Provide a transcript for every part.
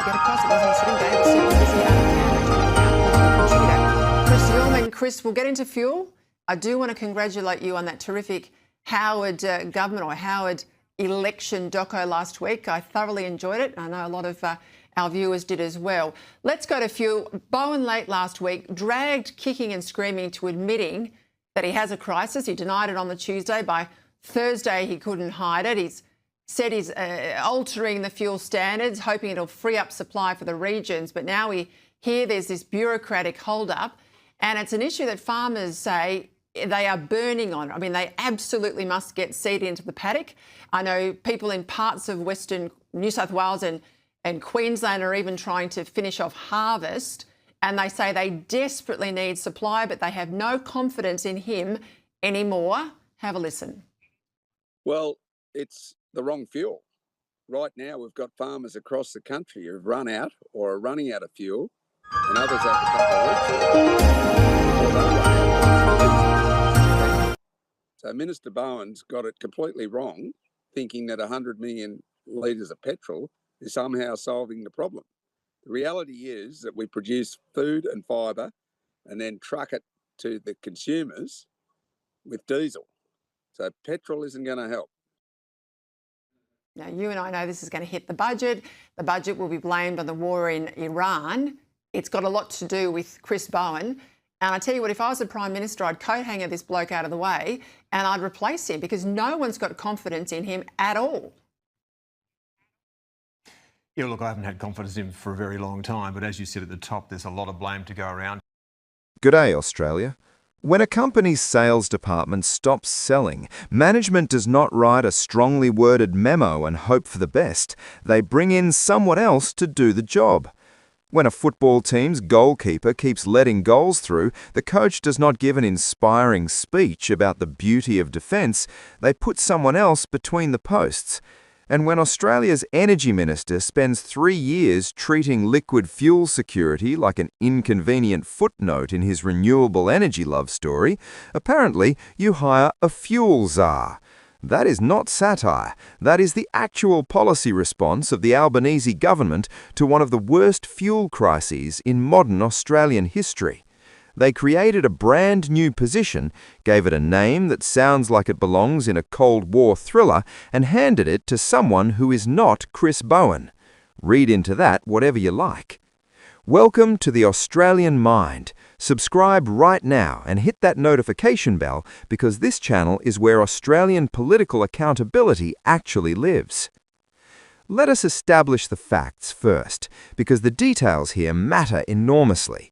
to get across. It wasn't sitting. David still busy out of contributor. Chris Bowen. Chris, we'll get into fuel. I do want to congratulate you on that terrific Howard government or Howard election doco last week. I thoroughly enjoyed it. I know a lot of our viewers did as well. Let's go to fuel. Bowen late last week dragged kicking and screaming to admitting that he has a crisis. He denied it on the Tuesday. By Thursday, he couldn't hide it. He's said he's altering the fuel standards, hoping it'll free up supply for the regions. But now we hear there's this bureaucratic hold-up, and it's an issue that farmers say they are burning on. I mean, they absolutely must get seed into the paddock. I know people in parts of Western New South Wales and Queensland are even trying to finish off harvest, and they say they desperately need supply, but they have no confidence in him anymore. Have a listen. Well, it's the wrong fuel. Right now, we've got farmers across the country who've run out or are running out of fuel, and others have a couple of weeks. So Minister Bowen's got it completely wrong, thinking that 100 million litres of petrol is somehow solving the problem. The reality is that we produce food and fibre and then truck it to the consumers with diesel. So petrol isn't going to help. Now, you and I know this is going to hit the budget. The budget will be blamed on the war in Iran. It's got a lot to do with Chris Bowen. And I tell you what, if I was the Prime Minister, I'd coat hanger this bloke out of the way and I'd replace him because no one's got confidence in him at all. Yeah, look, I haven't had confidence in him for a very long time, but as you said at the top, there's a lot of blame to go around. G'day, Australia. When a company's sales department stops selling, management does not write a strongly worded memo and hope for the best. They bring in someone else to do the job. When a football team's goalkeeper keeps letting goals through, the coach does not give an inspiring speech about the beauty of defence. They put someone else between the posts. And when Australia's energy minister spends 3 years treating liquid fuel security like an inconvenient footnote in his renewable energy love story, apparently you hire a Fuel Tsar. That is not satire. That is the actual policy response of the Albanese government to one of the worst fuel crises in modern Australian history. They created a brand new position, gave it a name that sounds like it belongs in a Cold War thriller, and handed it to someone who is not Chris Bowen. Read into that whatever you like. Welcome to the Australian Mind. Subscribe right now and hit that notification bell because this channel is where Australian political accountability actually lives. Let us establish the facts first, because the details here matter enormously.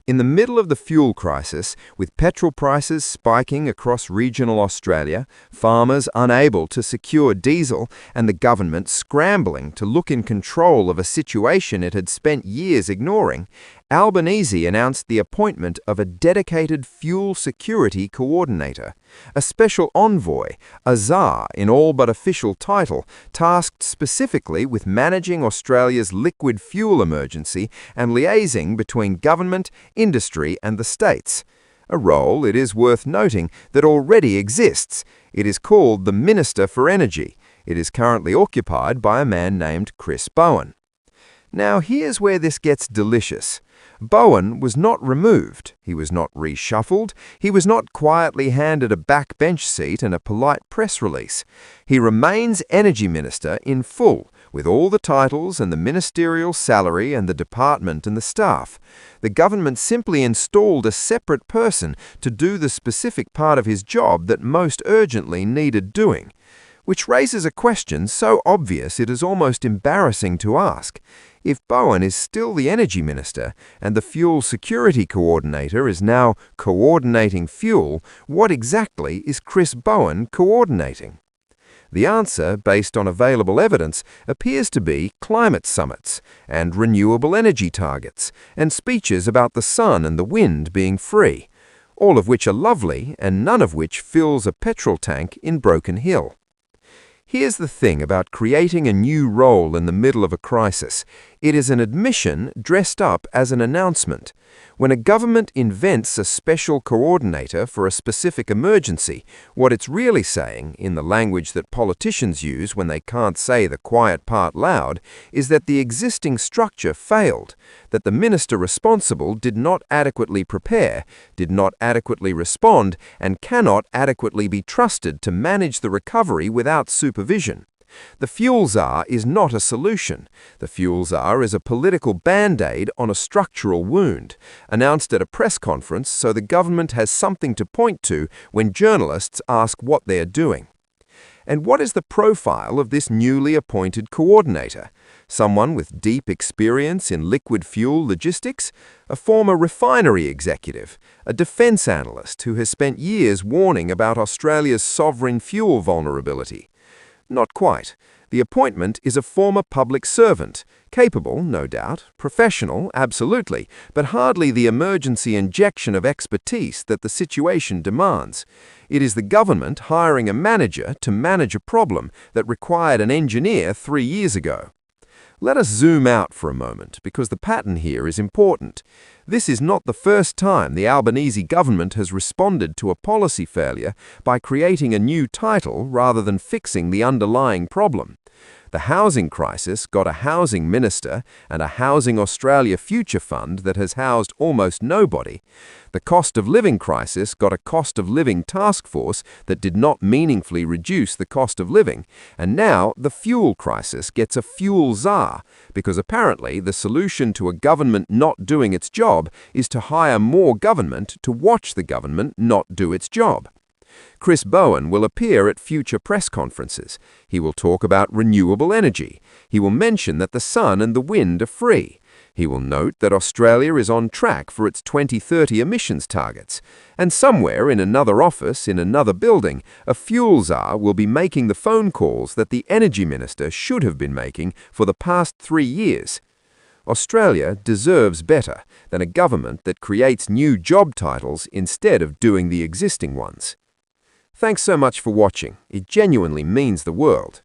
In the middle of the fuel crisis, with petrol prices spiking across regional Australia, farmers unable to secure diesel, and the government scrambling to look in control of a situation it had spent years ignoring, Albanese announced the appointment of a dedicated fuel security coordinator, a special envoy, a czar in all but official title, tasked specifically with managing Australia's liquid fuel emergency and liaising between government, industry and the states. A role, it is worth noting, that already exists. It is called the Minister for Energy. It is currently occupied by a man named Chris Bowen. Now here's where this gets delicious. Bowen was not removed, he was not reshuffled, he was not quietly handed a backbench seat and a polite press release. He remains Energy Minister in full, with all the titles and the ministerial salary and the department and the staff. The government simply installed a separate person to do the specific part of his job that most urgently needed doing. Which raises a question so obvious it is almost embarrassing to ask. If Bowen is still the Energy Minister and the Fuel Security Coordinator is now coordinating fuel, what exactly is Chris Bowen coordinating? The answer, based on available evidence, appears to be climate summits and renewable energy targets and speeches about the sun and the wind being free, all of which are lovely and none of which fills a petrol tank in Broken Hill. Here's the thing about creating a new role in the middle of a crisis. It is an admission dressed up as an announcement. When a government invents a special coordinator for a specific emergency, what it's really saying, in the language that politicians use when they can't say the quiet part loud, is that the existing structure failed, that the minister responsible did not adequately prepare, did not adequately respond, and cannot adequately be trusted to manage the recovery without supervision. The Fuel Tsar is not a solution. The Fuel Tsar is a political band-aid on a structural wound, announced at a press conference so the government has something to point to when journalists ask what they are doing. And what is the profile of this newly appointed coordinator? Someone with deep experience in liquid fuel logistics? A former refinery executive? A defense analyst who has spent years warning about Australia's sovereign fuel vulnerability? Not quite. The appointment is a former public servant, capable, no doubt, professional, absolutely, but hardly the emergency injection of expertise that the situation demands. It is the government hiring a manager to manage a problem that required an engineer 3 years ago. Let us zoom out for a moment, because the pattern here is important. This is not the first time the Albanese government has responded to a policy failure by creating a new title rather than fixing the underlying problem. The housing crisis got a housing minister and a Housing Australia Future Fund that has housed almost nobody. The cost of living crisis got a cost of living task force that did not meaningfully reduce the cost of living. And now the fuel crisis gets a Fuel Tsar, because apparently the solution to a government not doing its job is to hire more government to watch the government not do its job. Chris Bowen will appear at future press conferences. He will talk about renewable energy. He will mention that the sun and the wind are free. He will note that Australia is on track for its 2030 emissions targets. And somewhere in another office, in another building, a Fuel Tsar will be making the phone calls that the energy minister should have been making for the past 3 years. Australia deserves better than a government that creates new job titles instead of doing the existing ones. Thanks so much for watching. It genuinely means the world.